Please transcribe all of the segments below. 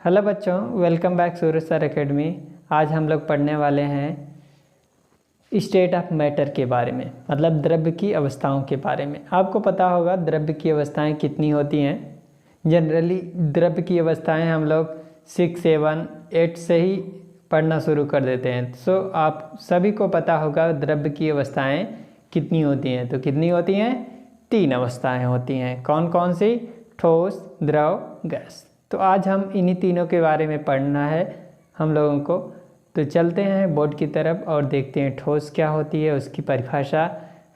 Hello बच्चों, welcome back सूरज sir academy. आज हम लोग पढ़ने वाले हैं स्टेट ऑफ मैटर के बारे में, मतलब द्रव्य की अवस्थाओं के बारे में। आपको पता होगा द्रव्य की अवस्थाएं कितनी होती हैं। जनरली द्रव्य की अवस्थाएं हम लोग 6, 7, 8 से ही पढ़ना शुरू कर देते हैं। सो आप सभी को पता होगा द्रव्य की अवस्थाएं कितनी होती हैं। तो कितनी होती हैं? 3 अवस्थाएं होती हैं। कौन कौन सी? ठोस, द्रव, गैस। तो आज हम इन्हीं तीनों के बारे में पढ़ना है हम लोगों को। तो चलते हैं बोर्ड की तरफ और देखते हैं ठोस क्या होती है, उसकी परिभाषा,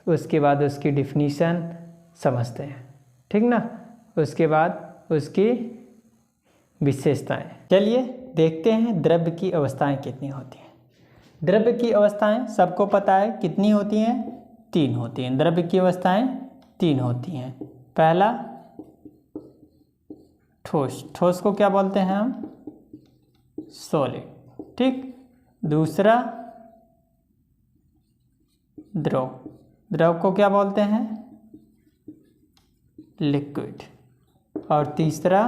उसके बाद उसकी डिफिनीशन समझते हैं, ठीक ना। उसके बाद उसकी विशेषताएं। चलिए देखते हैं द्रव्य की अवस्थाएं कितनी होती हैं। द्रव्य की अवस्थाएं सबको पता है कितनी होती हैं? 3 होती हैं। द्रव्य की अवस्थाएं 3 होती हैं। पहला ठोस। ठोस को क्या बोलते हैं हम? सॉलिड, ठीक। दूसरा द्रव। द्रव को क्या बोलते हैं? लिक्विड। और तीसरा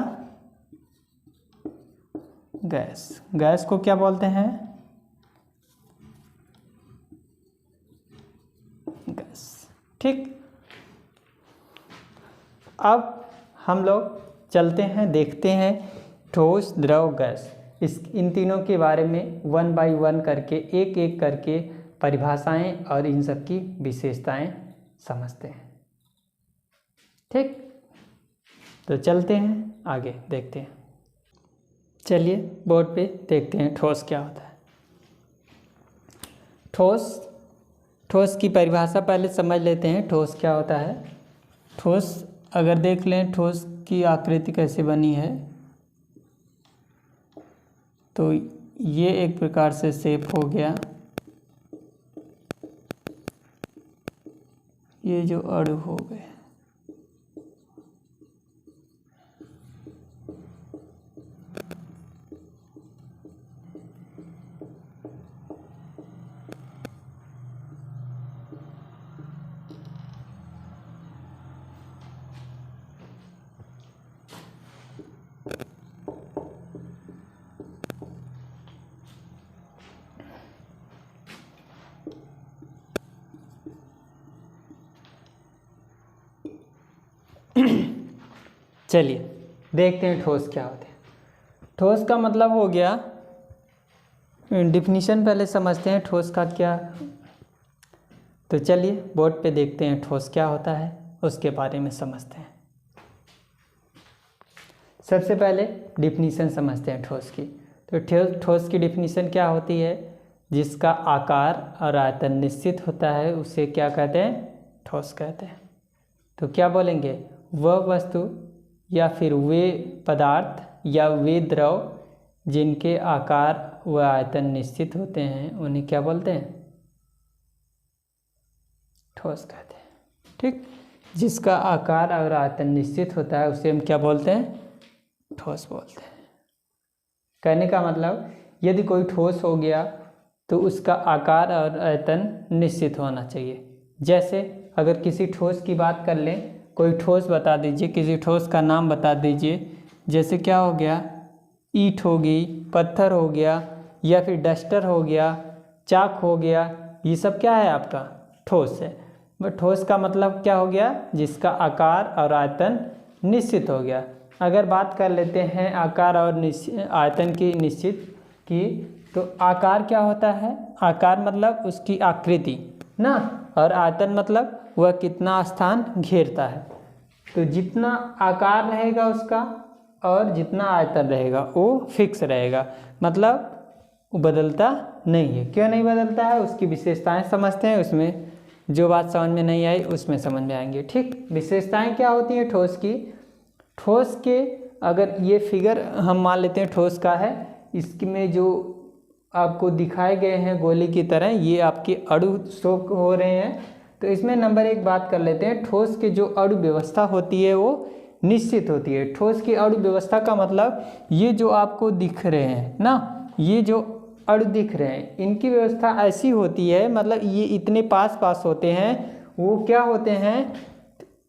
गैस। गैस को क्या बोलते हैं? गैस, ठीक। अब हम लोग चलते हैं, देखते हैं ठोस, द्रव, गैस। इन तीनों के बारे में 1 बाय 1 करके, एक एक करके परिभाषाएं और इन सब की विशेषताएं समझते हैं, ठीक। तो चलते हैं आगे, देखते हैं। चलिए बोर्ड पे देखते हैं ठोस क्या होता है। ठोस की परिभाषा पहले समझ लेते हैं। ठोस क्या होता है? ठोस अगर देख लें ठोस की आकृति कैसे बनी है, तो ये एक प्रकार से शेप हो गया। ये जो अणु हो गए, चलिए देखते हैं ठोस क्या होते हैं। ठोस का मतलब हो गया, डिफिनीशन पहले समझते हैं ठोस का क्या। तो चलिए बोर्ड पे देखते हैं ठोस क्या होता है, उसके बारे में समझते हैं। सबसे पहले डिफिनीशन समझते हैं ठोस की। तो ठोस की डिफिनीशन क्या होती है? जिसका आकार और आयतन निश्चित होता है उसे क्या कहते हैं? ठोस कहते हैं। तो क्या बोलेंगे? वह वस्तु या फिर वे पदार्थ या वे द्रव जिनके आकार व आयतन निश्चित होते हैं उन्हें क्या बोलते हैं? ठोस कहते हैं, ठीक। जिसका आकार और आयतन निश्चित होता है उसे हम क्या बोलते हैं? ठोस बोलते हैं। कहने का मतलब यदि कोई ठोस हो गया तो उसका आकार और आयतन निश्चित होना चाहिए। जैसे अगर किसी ठोस की बात कर लें, कोई ठोस बता दीजिए, किसी ठोस का नाम बता दीजिए। जैसे क्या हो गया? ईंट हो गई, पत्थर हो गया, या फिर डस्टर हो गया, चाक हो गया। ये सब क्या है? आपका ठोस है। बट ठोस का मतलब क्या हो गया? जिसका आकार और आयतन निश्चित हो गया। अगर बात कर लेते हैं आकार और आयतन की निश्चित की, तो आकार क्या होता है? आकार मतलब उसकी आकृति ना, और आयतन मतलब वह कितना स्थान घेरता है। तो जितना आकार रहेगा उसका और जितना आयतन रहेगा वो फिक्स रहेगा, मतलब वो बदलता नहीं है। क्यों नहीं बदलता है? उसकी विशेषताएं समझते हैं। उसमें जो बात समझ में नहीं आई उसमें समझ में आएंगे, ठीक। विशेषताएं क्या होती हैं ठोस की? ठोस के अगर ये फिगर हम मान लेते हैं ठोस का है, इसमें जो आपको दिखाए गए हैं गोली की तरह, ये आपके अणु शो हो रहे हैं। तो इसमें नंबर 1 बात कर लेते हैं। ठोस के जो अणु व्यवस्था होती है वो निश्चित होती है। ठोस की अणु व्यवस्था का मतलब ये जो आपको दिख रहे हैं ना, ये जो अणु दिख रहे हैं, इनकी व्यवस्था ऐसी होती है, मतलब ये इतने पास पास होते हैं। वो क्या होते हैं?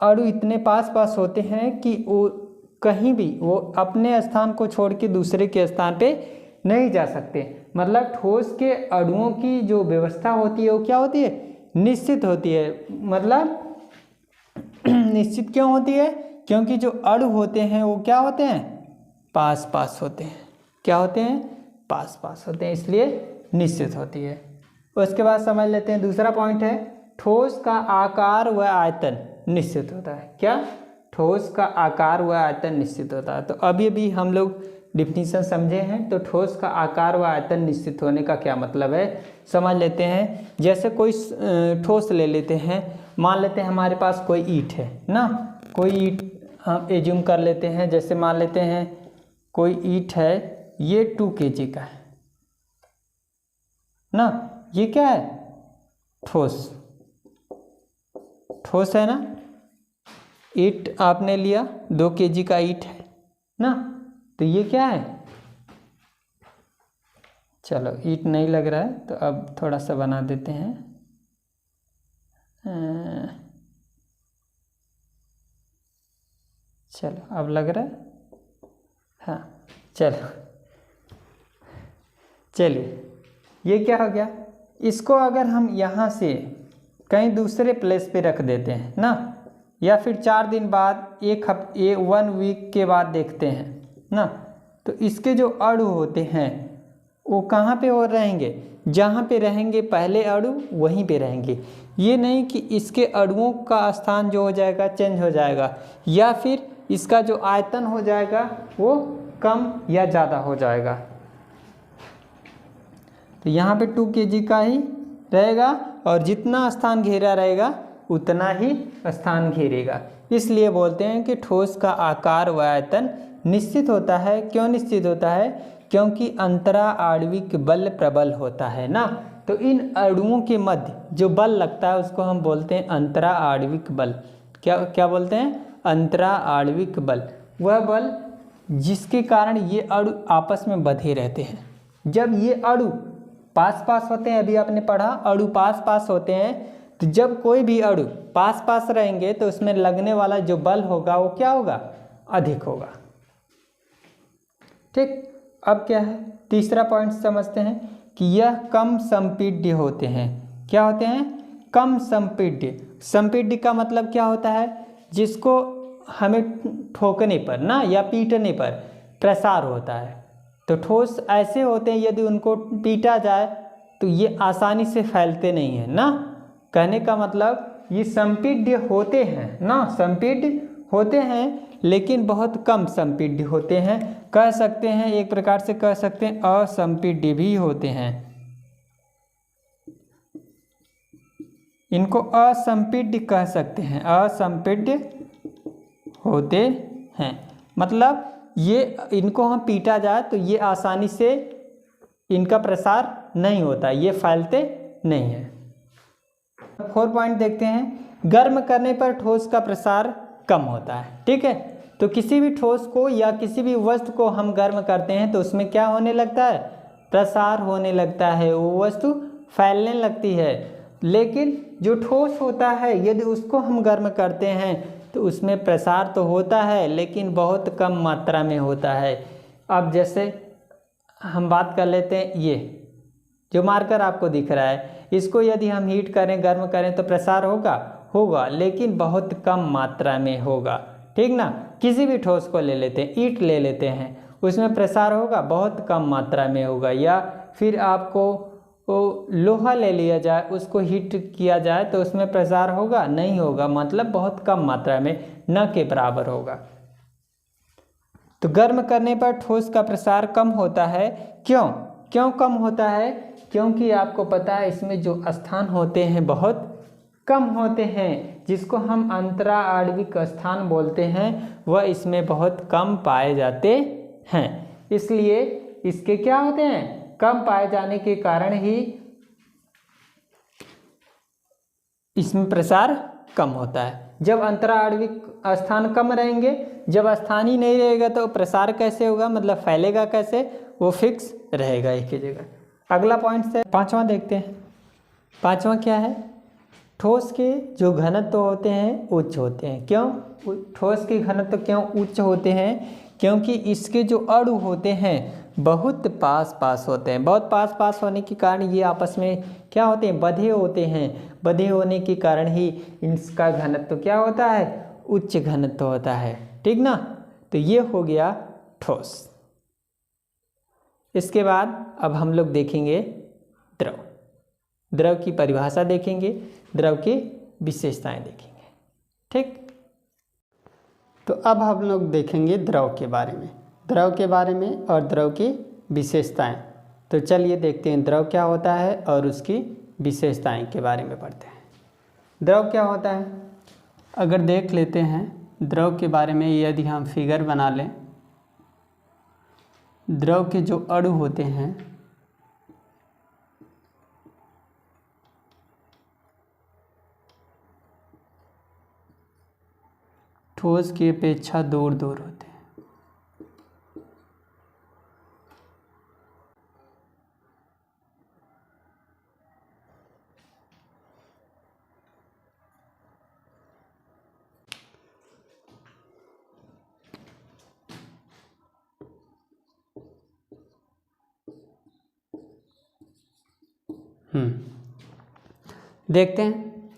अणु इतने पास पास होते हैं कि वो कहीं भी वो अपने स्थान को छोड़ के दूसरे के स्थान पे नहीं जा सकते। मतलब ठोस के अणुओं की जो व्यवस्था होती है वो क्या होती है, निश्चित होती है। मतलब निश्चित क्यों होती है, क्योंकि जो अणु होते हैं वो क्या होते हैं, पास पास होते हैं। क्या होते हैं, पास पास होते हैं, इसलिए निश्चित होती है। उसके बाद समझ लेते हैं दूसरा पॉइंट है, ठोस का आकार व आयतन निश्चित होता है। क्या, ठोस का आकार व आयतन निश्चित होता है। तो अभी अभी हम लोग डिफिनीशन समझे हैं, तो ठोस का आकार व आयतन निश्चित होने का क्या मतलब है समझ लेते हैं। जैसे कोई ठोस ले लेते हैं, मान लेते हैं हमारे पास कोई ईंट है ना, कोई ईंट हम एज्यूम कर लेते हैं, जैसे मान लेते हैं कोई ईंट है, ये 2 kg का है ना, ये क्या है, ठोस, ठोस है ना। ईंट आपने लिया 2 kg का ईंट है ना, तो ये क्या है, चलो ईंट नहीं लग रहा है तो अब थोड़ा सा बना देते हैं। चलो अब लग रहा है, हाँ चलो, चलिए ये क्या हो गया, इसको अगर हम यहाँ से कहीं दूसरे प्लेस पे रख देते हैं ना, या फिर 4 दिन बाद, 1 वीक के बाद देखते हैं ना, तो इसके जो अणु होते हैं वो कहाँ पे हो रहेंगे, जहाँ पे रहेंगे पहले अणु वहीं पे रहेंगे। ये नहीं कि इसके अणुओं का स्थान जो हो जाएगा चेंज हो जाएगा, या फिर इसका जो आयतन हो जाएगा वो कम या ज़्यादा हो जाएगा। तो यहाँ पे 2 kg का ही रहेगा और जितना स्थान घेरा रहेगा उतना ही स्थान घेरेगा। इसलिए बोलते हैं कि ठोस का आकार व आयतन निश्चित होता है। क्यों निश्चित होता है, क्योंकि अंतरा आणविक बल प्रबल होता है ना। तो इन अणुओं के मध्य जो बल लगता है उसको हम बोलते हैं अंतरा आणविक बल। क्या बोलते हैं, अंतरा आणविक बल। वह बल जिसके कारण ये अणु आपस में बंधे रहते हैं। जब ये अणु पास पास होते हैं, अभी आपने पढ़ा अणु पास पास होते हैं, तो जब कोई भी अणु पास पास रहेंगे तो उसमें लगने वाला जो बल होगा वो क्या होगा, अधिक होगा। ठीक, अब क्या है, तीसरा पॉइंट समझते हैं कि यह कम संपीड्य होते हैं। क्या होते हैं, कम संपीड्य। संपीड्य का मतलब क्या होता है, जिसको हमें ठोकने पर ना या पीटने पर प्रसार होता है। तो ठोस ऐसे होते हैं यदि उनको पीटा जाए तो ये आसानी से फैलते नहीं हैं ना। कहने का मतलब ये संपीड्य होते हैं ना, संपीड्य होते हैं लेकिन बहुत कम संपीड्य होते हैं। कह सकते हैं एक प्रकार से कह सकते हैं असंपीड्य भी होते हैं। इनको असंपीड्य कह सकते हैं, असंपीड्य होते हैं। मतलब ये इनको हम पीटा जाए तो ये आसानी से इनका प्रसार नहीं होता, ये फैलते नहीं है। 4 पॉइंट देखते हैं, गर्म करने पर ठोस का प्रसार कम होता है। ठीक है, तो किसी भी ठोस को या किसी भी वस्तु को हम गर्म करते हैं तो उसमें क्या होने लगता है, प्रसार होने लगता है, वो वस्तु फैलने लगती है। लेकिन जो ठोस होता है यदि उसको हम गर्म करते हैं तो उसमें प्रसार तो होता है लेकिन बहुत कम मात्रा में होता है। अब जैसे हम बात कर लेते हैं, ये जो मार्कर आपको दिख रहा है, इसको यदि हम हीट करें, गर्म करें तो प्रसार होगा लेकिन बहुत कम मात्रा में होगा। ठीक ना, किसी भी ठोस को ले लेते हैं, ईंट ले लेते हैं, उसमें प्रसार होगा बहुत कम मात्रा में होगा। या फिर आपको लोहा ले लिया जाए, उसको हीट किया जाए तो उसमें प्रसार होगा, नहीं होगा, मतलब बहुत कम मात्रा में, न के बराबर होगा। तो गर्म करने पर ठोस का प्रसार कम होता है। क्यों कम होता है, क्योंकि आपको पता है इसमें जो स्थान होते हैं बहुत कम होते हैं, जिसको हम अंतरा आणविक स्थान बोलते हैं, वह इसमें बहुत कम पाए जाते हैं। इसलिए इसके क्या होते हैं, कम पाए जाने के कारण ही इसमें प्रसार कम होता है। जब अंतरा आणविक स्थान कम रहेंगे, जब स्थान ही नहीं रहेगा तो प्रसार कैसे होगा, मतलब फैलेगा कैसे, वो फिक्स रहेगा एक ही जगह। अगला पॉइंट से 5वां देखते हैं। 5वां क्या है, ठोस के जो घनत्व होते हैं उच्च होते हैं। क्यों ठोस के घनत्व क्यों उच्च होते हैं? क्योंकि इसके जो अणु होते हैं बहुत पास पास होते हैं। बहुत पास पास होने के कारण ये आपस में क्या होते हैं? बंधे होते हैं। बंधे होने के कारण ही इसका घनत्व क्या होता है? उच्च घनत्व होता है। ठीक ना? तो ये हो गया ठोस। इसके बाद अब हम लोग देखेंगे द्रव। द्रव की परिभाषा देखेंगे, द्रव की विशेषताएं देखेंगे। ठीक, तो अब हम लोग देखेंगे द्रव के बारे में, द्रव के बारे में और द्रव की विशेषताएं। तो चलिए देखते हैं द्रव क्या होता है और उसकी विशेषताएं के बारे में पढ़ते हैं। द्रव क्या होता है? अगर देख लेते हैं द्रव के बारे में, यदि हम फिगर बना लें, द्रव के जो अणु होते हैं ठोस की अपेक्षा दूर दूर होते हैं। देखते हैं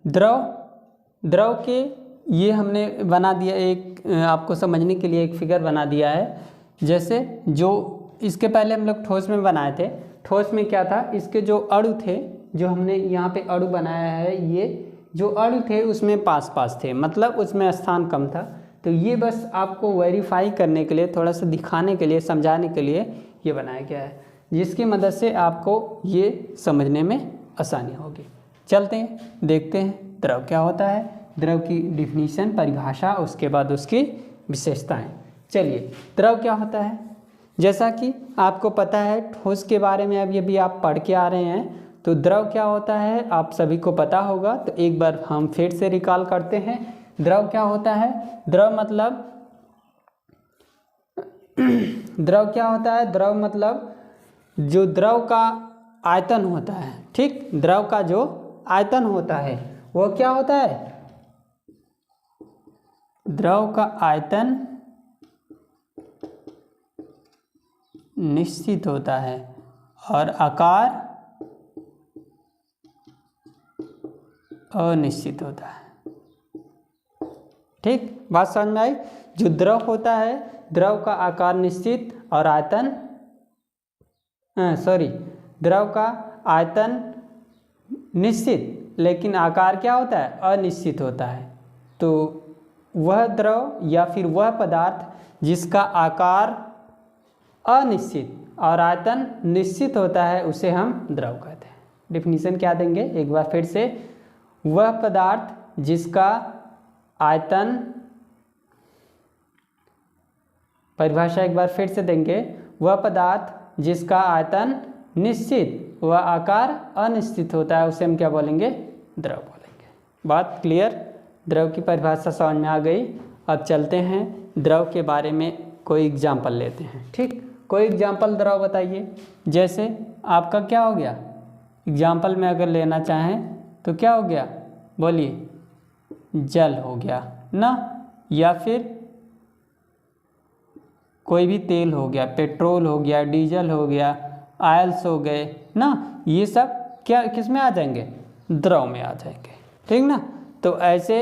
द्रव के ये हमने बना दिया, एक आपको समझने के लिए एक फिगर बना दिया है। जैसे जो इसके पहले हम लोग ठोस में बनाए थे, ठोस में क्या था? इसके जो अणु थे, जो हमने यहाँ पे अणु बनाया है, ये जो अणु थे उसमें पास पास थे, मतलब उसमें स्थान कम था। तो ये बस आपको वेरीफाई करने के लिए, थोड़ा सा दिखाने के लिए, समझाने के लिए ये बनाया गया है, जिसकी मदद से आपको ये समझने में आसानी होगी। चलते हैं, देखते हैं द्रव क्या होता है, द्रव की डिफिनीशन, परिभाषा, उसके बाद उसकी विशेषताएं। चलिए, द्रव क्या होता है? जैसा कि आपको पता है ठोस के बारे में, अब ये भी आप पढ़ के आ रहे हैं, तो द्रव क्या होता है आप सभी को पता होगा। तो एक बार हम फिर से रिकॉल करते हैं, द्रव क्या होता है? द्रव मतलब द्रव क्या होता है? द्रव मतलब जो द्रव का आयतन होता है, ठीक, द्रव का जो आयतन होता है वो क्या होता है? द्रव का आयतन निश्चित होता है और आकार अनिश्चित होता है। ठीक, बात समझ में आई? जो द्रव होता है, द्रव का आकार निश्चित और आयतन द्रव का आयतन निश्चित, लेकिन आकार क्या होता है? अनिश्चित होता है। तो वह द्रव या फिर वह पदार्थ जिसका आकार अनिश्चित और आयतन निश्चित होता है उसे हम द्रव कहते हैं। डिफिनीशन क्या देंगे एक बार फिर से? वह पदार्थ जिसका आयतन, परिभाषा एक बार फिर से देंगे, वह पदार्थ जिसका आयतन निश्चित व आकार अनिश्चित होता है उसे हम क्या बोलेंगे? द्रव बोलेंगे। बात क्लियर? द्रव की परिभाषा समझ में आ गई। अब चलते हैं द्रव के बारे में, कोई एग्जाम्पल लेते हैं। ठीक, कोई एग्जाम्पल द्रव बताइए। जैसे आपका क्या हो गया? एग्जाम्पल में अगर लेना चाहें तो क्या हो गया? बोलिए। जल हो गया ना, या फिर कोई भी तेल हो गया, पेट्रोल हो गया, डीजल हो गया, आयल्स हो गए ना, ये सब क्या किस में आ जाएंगे? द्रव में आ जाएंगे। ठीक ना? तो ऐसे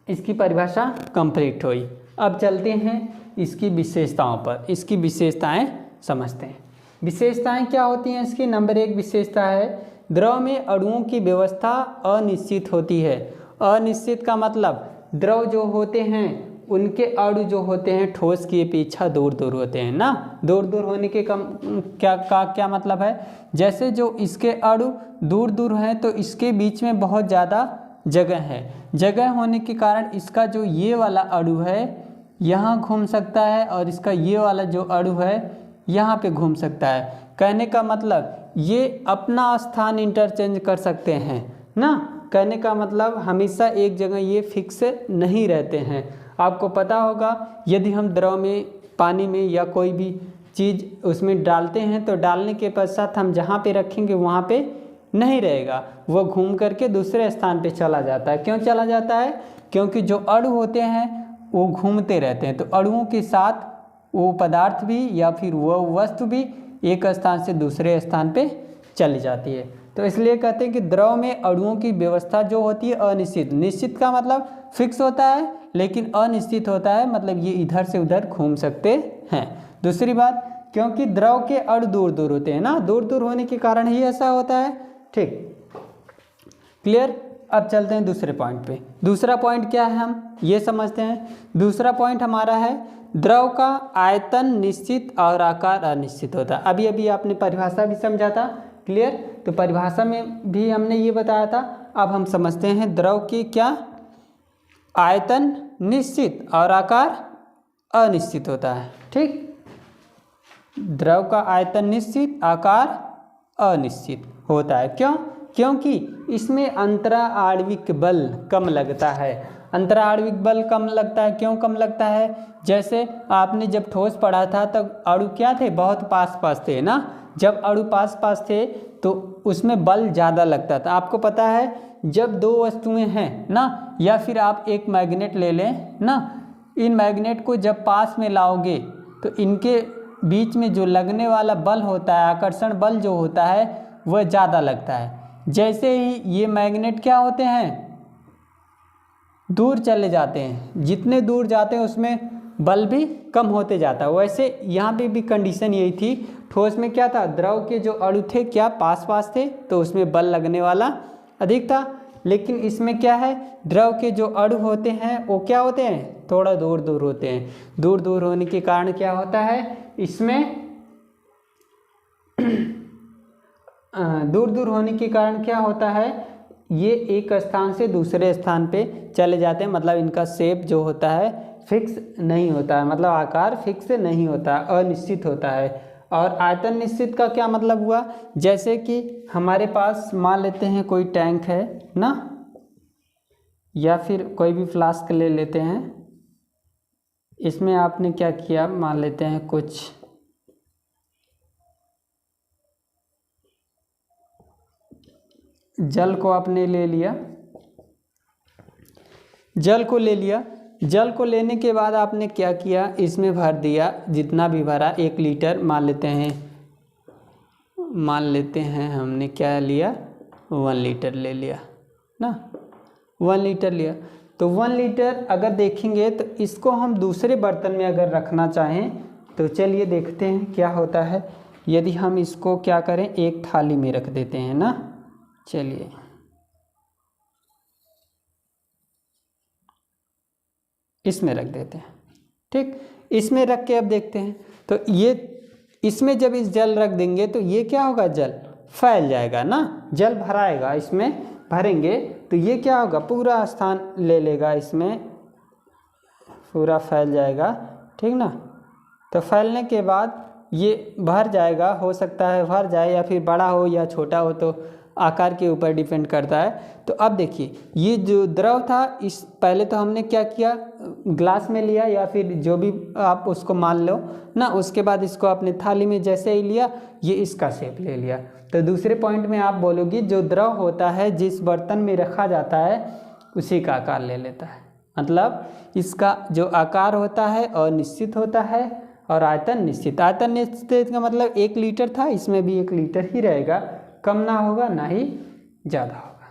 इसकी परिभाषा कंप्लीट हुई। अब चलते हैं इसकी विशेषताओं पर, इसकी विशेषताएं समझते हैं। विशेषताएं क्या होती हैं इसकी? नंबर 1 विशेषता है द्रव में अणुओं की व्यवस्था अनिश्चित होती है। अनिश्चित का मतलब द्रव जो होते हैं उनके अणु जो होते हैं ठोस की अपेक्षा दूर दूर होते हैं ना। दूर दूर होने के क्या मतलब है? जैसे जो इसके अणु दूर दूर हैं तो इसके बीच में बहुत ज़्यादा जगह है। जगह होने के कारण इसका जो ये वाला अणु है यहाँ घूम सकता है और इसका ये वाला जो अणु है यहाँ पे घूम सकता है। कहने का मतलब ये अपना स्थान इंटरचेंज कर सकते हैं ना। कहने का मतलब हमेशा एक जगह ये फिक्स नहीं रहते हैं। आपको पता होगा यदि हम द्रव में, पानी में या कोई भी चीज़ उसमें डालते हैं तो डालने के पश्चात हम जहाँ पे रखेंगे वहाँ पे नहीं रहेगा, वो घूम करके दूसरे स्थान पे चला जाता है। क्यों चला जाता है? क्योंकि जो अणु होते हैं वो घूमते रहते हैं, तो अणुओं के साथ वो पदार्थ भी या फिर वो वस्तु भी एक स्थान से दूसरे स्थान पे चली जाती है। तो इसलिए कहते हैं कि द्रव में अणुओं की व्यवस्था जो होती है अनिश्चित, निश्चित का मतलब फिक्स होता है, लेकिन अनिश्चित होता है मतलब ये इधर से उधर घूम सकते हैं। दूसरी बात, क्योंकि द्रव के अणु दूर दूर होते हैं ना, दूर दूर होने के कारण ही ऐसा होता है। ठीक, क्लियर। अब चलते हैं दूसरे पॉइंट पे। दूसरा पॉइंट क्या है हम ये समझते हैं। दूसरा पॉइंट हमारा है द्रव का आयतन निश्चित और आकार अनिश्चित होता है। अभी अभी आपने परिभाषा भी समझा था, क्लियर। तो परिभाषा में भी हमने ये बताया था। अब हम समझते हैं द्रव की क्या आयतन निश्चित और आकार अनिश्चित होता है। ठीक, द्रव का आयतन निश्चित, आकार अनिश्चित होता है। क्यों? क्योंकि इसमें अंतरा आणविक बल कम लगता है। अंतरा आणविक बल कम लगता है। क्यों कम लगता है? जैसे आपने जब ठोस पढ़ा था तब अणु क्या थे, बहुत पास पास थे ना। जब अणु पास पास थे तो उसमें बल ज़्यादा लगता था। आपको पता है जब दो वस्तुएं हैं ना, या फिर आप एक मैग्नेट ले लें ना, इन मैग्नेट को जब पास में लाओगे तो इनके बीच में जो लगने वाला बल होता है, आकर्षण बल जो होता है, वह ज़्यादा लगता है। जैसे ही ये मैग्नेट क्या होते हैं, दूर चले जाते हैं, जितने दूर जाते हैं उसमें बल भी कम होते जाता है। वैसे यहाँ पे भी कंडीशन यही थी। ठोस में क्या था, द्रव के जो अणु थे क्या पास पास थे, तो उसमें बल लगने वाला अधिक था। लेकिन इसमें क्या है, द्रव के जो अणु होते हैं वो क्या होते हैं, थोड़ा दूर दूर होते हैं। दूर दूर होने के कारण क्या होता है, इसमें दूर दूर होने के कारण क्या होता है, ये एक स्थान से दूसरे स्थान पे चले जाते हैं। मतलब इनका शेप जो होता है फिक्स नहीं होता है, मतलब आकार फिक्स नहीं होता, अनिश्चित होता है। और आयतन निश्चित का क्या मतलब हुआ, जैसे कि हमारे पास मान लेते हैं कोई टैंक है ना, या फिर कोई भी फ्लास्क ले लेते हैं। इसमें आपने क्या किया, मान लेते हैं कुछ जल को आपने ले लिया, जल को ले लिया। जल को लेने के बाद आपने क्या किया, इसमें भर दिया, जितना भी भरा 1 लीटर मान लेते हैं हमने क्या लिया, 1 लीटर ले लिया ना, 1 लीटर लिया। तो 1 लीटर अगर देखेंगे तो इसको हम दूसरे बर्तन में अगर रखना चाहें तो चलिए देखते हैं क्या होता है। यदि हम इसको क्या करें, एक थाली में रख देते हैं ना, चलिए इसमें रख देते हैं। ठीक, इसमें रख के अब देखते हैं तो ये इसमें जब इस जल रख देंगे तो ये क्या होगा, जल फैल जाएगा ना, जल भराएगा। इसमें भरेंगे तो ये क्या होगा, पूरा स्थान ले लेगा, इसमें पूरा फैल जाएगा। ठीक ना, तो फैलने के बाद ये भर जाएगा, हो सकता है भर जाए या फिर बड़ा हो या छोटा हो, तो आकार के ऊपर डिपेंड करता है। तो अब देखिए ये जो द्रव था, इस पहले तो हमने क्या किया, ग्लास में लिया या फिर जो भी आप उसको मान लो ना, उसके बाद इसको अपने थाली में जैसे ही लिया, ये इसका शेप ले लिया। तो दूसरे पॉइंट में आप बोलोगे जो द्रव होता है जिस बर्तन में रखा जाता है उसी का आकार ले लेता है। मतलब इसका जो आकार होता है अनिश्चित होता है और आयतन निश्चित। आयतन निश्चित का मतलब 1 लीटर था, इसमें भी 1 लीटर ही रहेगा, कम ना होगा ना ही ज़्यादा होगा।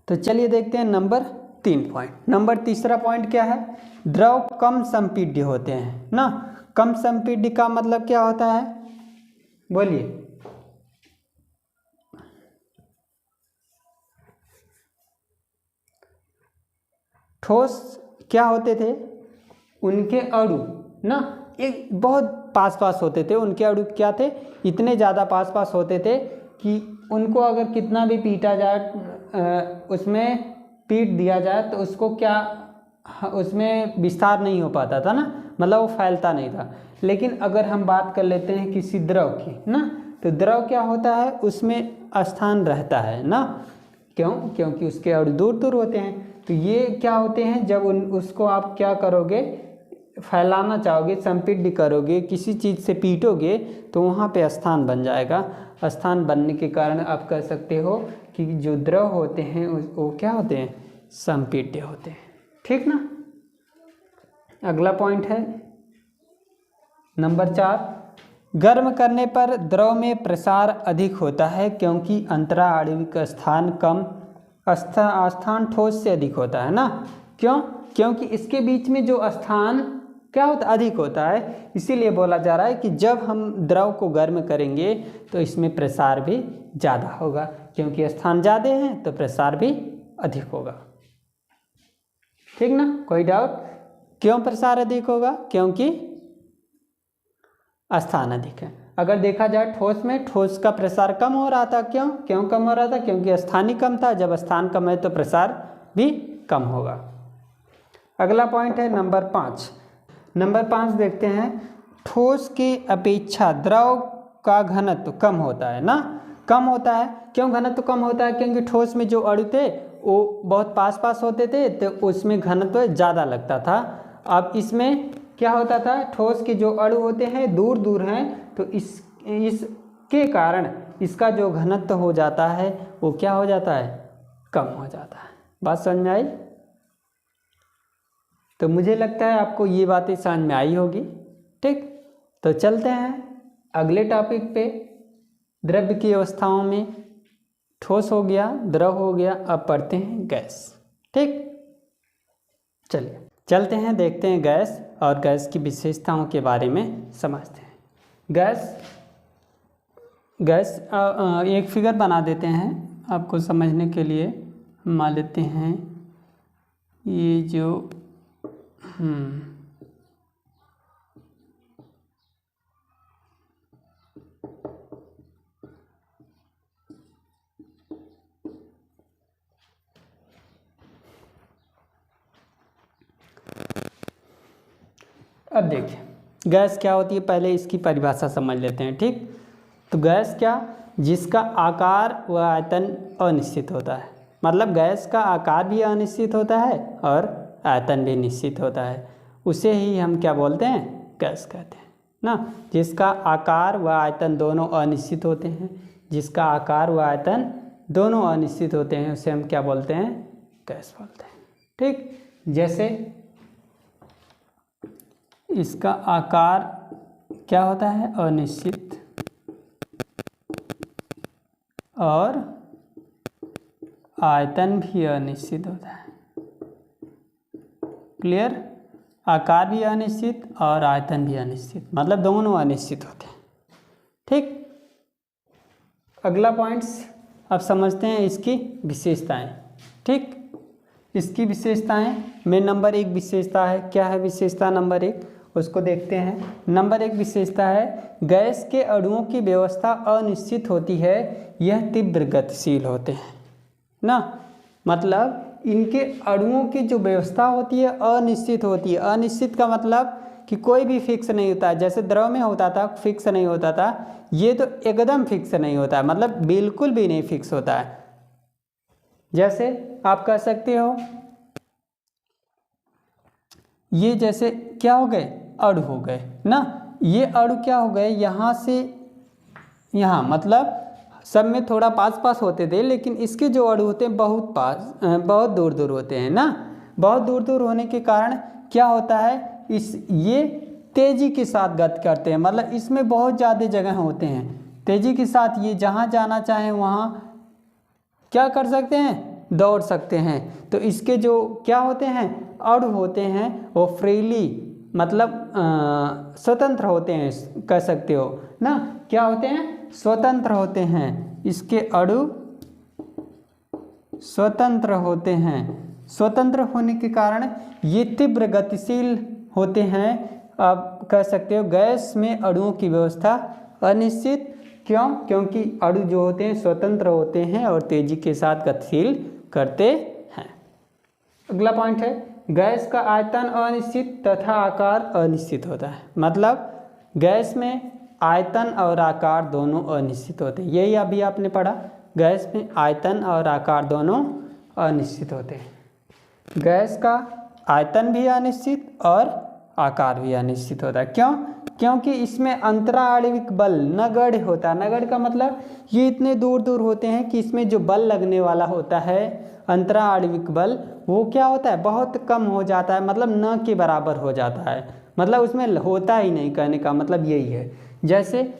तो चलिए देखते हैं नंबर 3 पॉइंट। नंबर तीसरा पॉइंट क्या है, द्रव कम संपीड्य होते हैं ना। कम संपीड्य का मतलब क्या होता है, बोलिए। ठोस क्या होते थे, उनके अणु ना एक बहुत पास पास होते थे। उनके अणु क्या थे, इतने ज़्यादा पास पास होते थे कि उनको अगर कितना भी पीटा जाए, उसमें पीट दिया जाए तो उसको क्या, उसमें विस्तार नहीं हो पाता था ना, मतलब वो फैलता नहीं था। लेकिन अगर हम बात कर लेते हैं किसी द्रव की ना, तो द्रव क्या होता है, उसमें स्थान रहता है ना। क्यों, क्योंकि उसके अणु दूर दूर होते हैं। तो ये क्या होते हैं, जब उसको आप क्या करोगे, फैलाना चाहोगे, संपीड्य करोगे, किसी चीज़ से पीटोगे तो वहाँ पे स्थान बन जाएगा। स्थान बनने के कारण आप कह सकते हो कि जो द्रव होते हैं वो क्या होते हैं, संपीड्य होते हैं। ठीक ना। अगला पॉइंट है नंबर 4, गर्म करने पर द्रव में प्रसार अधिक होता है क्योंकि अंतरा आणविक स्थान ठोस से अधिक होता है ना। क्यों? क्योंकि इसके बीच में जो स्थान क्या होता है, अधिक होता है। इसीलिए बोला जा रहा है कि जब हम द्रव को गर्म करेंगे तो इसमें प्रसार भी ज़्यादा होगा, क्योंकि स्थान ज़्यादा हैं तो प्रसार भी अधिक होगा। ठीक ना, कोई डाउट? क्यों प्रसार अधिक होगा? क्योंकि स्थान अधिक है। अगर देखा जाए ठोस में, ठोस का प्रसार कम हो रहा था। क्यों कम हो रहा था? क्योंकि स्थान ही कम था। जब स्थान कम है तो प्रसार भी कम होगा। अगला पॉइंट है नंबर 5। नंबर 5 देखते हैं, ठोस की अपेक्षा द्रव का घनत्व कम होता है ना। कम होता है। क्यों घनत्व कम होता है? क्योंकि ठोस में जो अणु थे वो बहुत पास पास होते थे तो उसमें घनत्व ज़्यादा लगता था। अब इसमें क्या होता था, ठोस के जो अणु होते हैं दूर दूर हैं तो इसके कारण इसका जो घनत्व हो जाता है वो क्या हो जाता है, कम हो जाता है। बात समझ में आई? तो मुझे लगता है आपको ये बातें समझ में आई होगी। ठीक, तो चलते हैं अगले टॉपिक पे। द्रव्य की अवस्थाओं में ठोस हो गया, द्रव हो गया, अब पढ़ते हैं गैस। ठीक, चलिए चलते हैं, देखते हैं गैस और गैस की विशेषताओं के बारे में समझते हैं। गैस एक फिगर बना देते हैं आपको समझने के लिए। मान लेते हैं ये जो अब देखिए गैस क्या होती है, पहले इसकी परिभाषा समझ लेते हैं। ठीक, तो गैस क्या, जिसका आकार व आयतन अनिश्चित होता है। मतलब गैस का आकार भी अनिश्चित होता है और आयतन भी निश्चित होता है, उसे ही हम क्या बोलते हैं, गैस कहते हैं ना। जिसका आकार व आयतन दोनों अनिश्चित होते हैं, जिसका आकार व आयतन दोनों अनिश्चित होते हैं उसे हम क्या बोलते हैं, गैस बोलते हैं। ठीक, जैसे इसका आकार क्या होता है, अनिश्चित, और आयतन भी अनिश्चित होता है। क्लियर, आकार भी अनिश्चित और आयतन भी अनिश्चित, मतलब दोनों अनिश्चित होते हैं। ठीक, अगला पॉइंट्स अब समझते हैं इसकी विशेषताएं। ठीक, इसकी विशेषताएं में नंबर 1 विशेषता है। क्या है विशेषता नंबर 1, उसको देखते हैं। नंबर 1 विशेषता है, गैस के अणुओं की व्यवस्था अनिश्चित होती है, यह तीव्र गतिशील होते हैं ना। मतलब इनके अणुओं की जो व्यवस्था होती है अनिश्चित होती है। अनिश्चित का मतलब कि कोई भी फिक्स नहीं होता है। जैसे द्रव में होता था फिक्स नहीं होता था, ये तो एकदम फिक्स नहीं होता है, मतलब बिल्कुल भी नहीं फिक्स होता है। जैसे आप कह सकते हो ये जैसे क्या हो गए, अणु हो गए ना। ये अणु क्या हो गए, यहाँ से यहाँ, मतलब सब में थोड़ा पास पास होते थे, लेकिन इसके जो अणु होते हैं बहुत पास, बहुत दूर दूर होते हैं ना। बहुत दूर दूर होने के कारण क्या होता है, ये तेजी के साथ गति करते हैं। मतलब इसमें बहुत ज़्यादा जगह होते हैं, तेजी के साथ ये जहाँ जाना चाहें वहाँ क्या कर सकते हैं, दौड़ सकते हैं। तो इसके जो क्या होते हैं, अणु होते हैं वो फ्रीली, मतलब स्वतंत्र होते हैं, कह सकते हो ना। क्या होते हैं, स्वतंत्र होते हैं। इसके अणु स्वतंत्र होते हैं। स्वतंत्र होने के कारण ये तीव्र गतिशील होते हैं। आप कह सकते हो गैस में अणुओं की व्यवस्था अनिश्चित। क्यों? क्योंकि अणु जो होते हैं स्वतंत्र होते हैं और तेजी के साथ गतिशील करते हैं। अगला पॉइंट है, गैस का आयतन अनिश्चित तथा आकार अनिश्चित होता है। मतलब गैस में आयतन और आकार दोनों अनिश्चित होते हैं। यही अभी आपने पढ़ा, गैस में आयतन और आकार दोनों अनिश्चित होते हैं। गैस का आयतन भी अनिश्चित और आकार भी अनिश्चित होता है। क्यों? क्योंकि इसमें अंतरा आणविक बल नगण्य होता है। नगण्य का मतलब ये इतने दूर दूर होते हैं कि इसमें जो बल लगने वाला होता है अंतरा आणविक बल, वो क्या होता है, बहुत कम हो जाता है, मतलब न के बराबर हो जाता है, मतलब उसमें होता ही नहीं। कहने का मतलब यही है। जैसे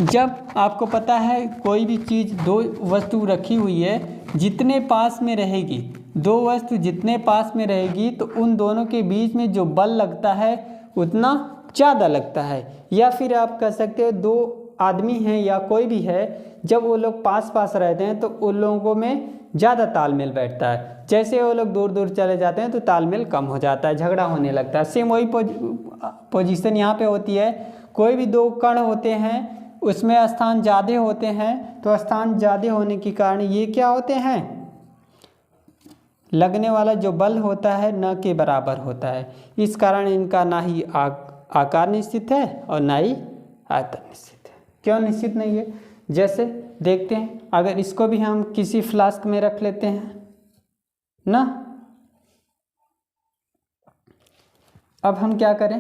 जब आपको पता है कोई भी चीज़, दो वस्तु रखी हुई है, जितने पास में रहेगी, दो वस्तु जितने पास में रहेगी तो उन दोनों के बीच में जो बल लगता है उतना ज़्यादा लगता है। या फिर आप कह सकते हो दो आदमी हैं या कोई भी है, जब वो लोग पास पास रहते हैं तो उन लोगों में ज़्यादा तालमेल बैठता है। जैसे वो लोग दूर दूर चले जाते हैं तो तालमेल कम हो जाता है, झगड़ा होने लगता है। सेम वही पोजीशन यहाँ पे होती है। कोई भी दो कण होते हैं उसमें स्थान ज़्यादा होते हैं, तो स्थान ज़्यादा होने के कारण ये क्या होते हैं, लगने वाला जो बल होता है न के बराबर होता है। इस कारण इनका ना ही आकार निश्चित है और ना ही आयतन निश्चित है। क्यों निश्चित नहीं है? जैसे देखते हैं, अगर इसको भी हम किसी फ्लास्क में रख लेते हैं ना, अब हम क्या करें,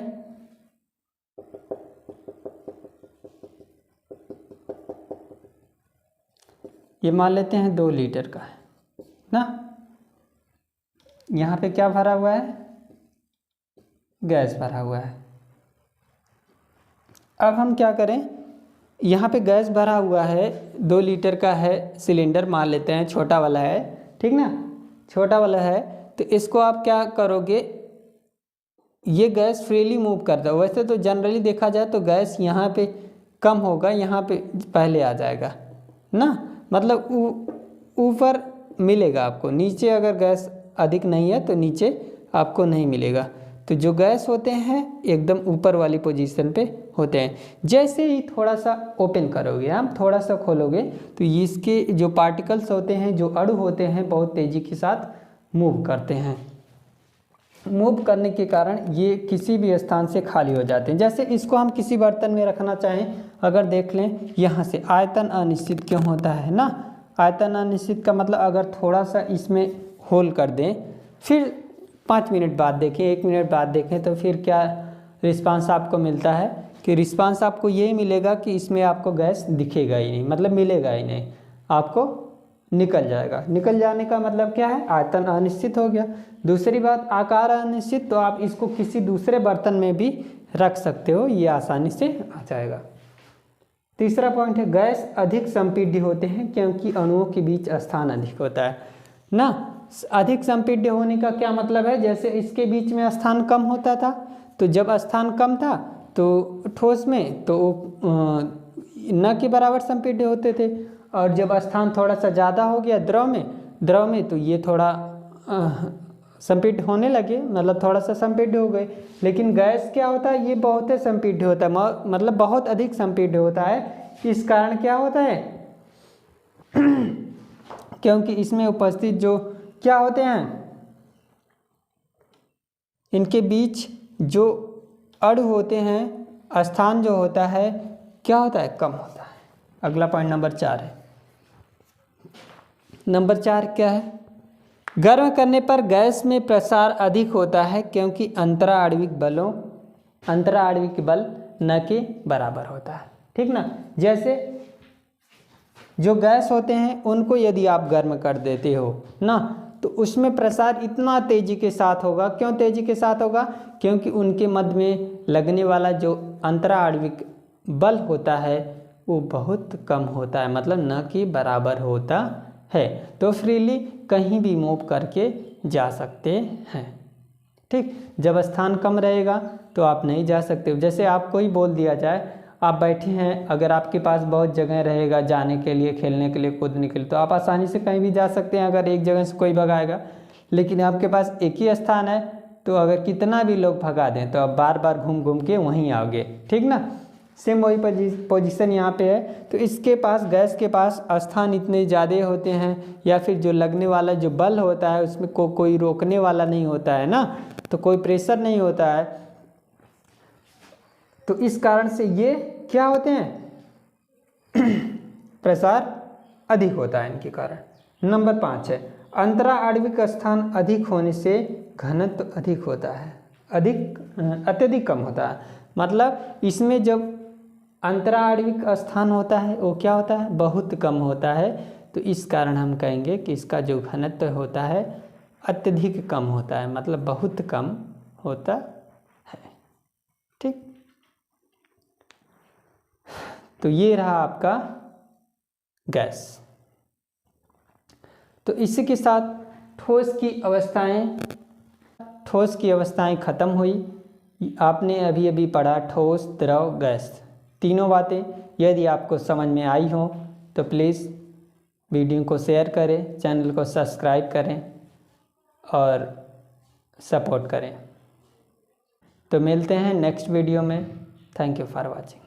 ये मान लेते हैं 2 लीटर का है ना, यहाँ पे क्या भरा हुआ है, गैस भरा हुआ है। अब हम क्या करें, यहाँ पे गैस भरा हुआ है, 2 लीटर का है सिलेंडर मान लेते हैं, छोटा वाला है, ठीक ना, छोटा वाला है। तो इसको आप क्या करोगे, ये गैस फ्रीली मूव करता है। वैसे तो जनरली देखा जाए तो गैस यहाँ पे कम होगा, यहाँ पे पहले आ जाएगा ना, मतलब ऊपर मिलेगा आपको, नीचे अगर गैस अधिक नहीं है तो नीचे आपको नहीं मिलेगा। तो जो गैस होते हैं एकदम ऊपर वाली पोजीशन पे होते हैं। जैसे ही थोड़ा सा ओपन करोगे, आप थोड़ा सा खोलोगे, तो इसके जो पार्टिकल्स होते हैं, जो अणु होते हैं, बहुत तेज़ी के साथ मूव करते हैं। मूव करने के कारण ये किसी भी स्थान से खाली हो जाते हैं। जैसे इसको हम किसी बर्तन में रखना चाहें, अगर देख लें यहाँ से, आयतन अनिश्चित क्यों होता है ना, आयतन अनिश्चित का मतलब अगर थोड़ा सा इसमें होल कर दें, फिर 5 मिनट बाद देखें, 1 मिनट बाद देखें, तो फिर क्या रिस्पांस आपको मिलता है कि रिस्पांस आपको ये मिलेगा कि इसमें आपको गैस दिखेगा ही नहीं, मतलब मिलेगा ही नहीं, आपको निकल जाएगा। निकल जाने का मतलब क्या है, आयतन अनिश्चित हो गया। दूसरी बात, आकार अनिश्चित, तो आप इसको किसी दूसरे बर्तन में भी रख सकते हो, ये आसानी से आ जाएगा। तीसरा पॉइंट है, गैस अधिक संपीड्य होते हैं क्योंकि अणुओं के बीच स्थान अधिक होता है ना। अधिक संपीड्य होने का क्या मतलब है, जैसे इसके बीच में स्थान कम होता था, तो जब स्थान कम था तो ठोस में तो न के बराबर संपीड्य होते थे, और जब स्थान थोड़ा सा ज़्यादा हो गया द्रव में तो ये थोड़ा संपीड्य होने लगे, मतलब थोड़ा सा संपीड्य हो गए। लेकिन गैस क्या होता है, ये बहुत ही संपीड्य होता है, मतलब बहुत अधिक संपीड्य होता है। इस कारण क्या होता है क्योंकि इसमें उपस्थित जो क्या होते हैं, इनके बीच जो अणु होते हैं, स्थान जो होता है क्या होता है, कम होता है। अगला पॉइंट नंबर 4 है। नंबर 4 क्या है, गर्म करने पर गैस में प्रसार अधिक होता है क्योंकि अंतरा आणविक बल न के बराबर होता है, ठीक ना। जैसे जो गैस होते हैं उनको यदि आप गर्म कर देते हो ना, तो उसमें प्रसार इतना तेज़ी के साथ होगा। क्यों तेज़ी के साथ होगा, क्योंकि उनके मध्य में लगने वाला जो अंतरा आणविक बल होता है वो बहुत कम होता है, मतलब न के बराबर होता है, तो फ्रीली कहीं भी मूव करके जा सकते हैं, ठीक। जब स्थान कम रहेगा तो आप नहीं जा सकते हो। जैसे आपको ही बोल दिया जाए, आप बैठे हैं, अगर आपके पास बहुत जगह रहेगा जाने के लिए, खेलने के लिए, कूदने के लिए, तो आप आसानी से कहीं भी जा सकते हैं अगर एक जगह से कोई भगाएगा। लेकिन आपके पास एक ही स्थान है, तो अगर कितना भी लोग भगा दें तो आप बार बार घूम घूम के वहीं आओगे, ठीक ना। सेम वही पोजीशन यहाँ पे है। तो इसके पास, गैस के पास स्थान इतने ज़्यादा होते हैं, या फिर जो लगने वाला जो बल होता है उसमें कोई रोकने वाला नहीं होता है ना, तो कोई प्रेशर नहीं होता है, तो इस कारण से ये क्या होते हैं प्रसार अधिक होता है इनके कारण। नंबर 5 है, अंतरा आणविक स्थान अधिक होने से घनत्व अधिक होता है। अत्यधिक कम होता है। मतलब इसमें जब अंतराणविक स्थान होता है वो क्या होता है, बहुत कम होता है। तो इस कारण हम कहेंगे कि इसका जो घनत्व होता है अत्यधिक कम होता है, मतलब बहुत कम होता है। ठीक, तो ये रहा आपका गैस। तो इसी के साथ ठोस की अवस्थाएं खत्म हुई। आपने अभी अभी पढ़ा ठोस, द्रव, गैस, तीनों बातें। यदि आपको समझ में आई हो तो प्लीज़ वीडियो को शेयर करें, चैनल को सब्सक्राइब करें और सपोर्ट करें। तो मिलते हैं नेक्स्ट वीडियो में। Thank you for watching.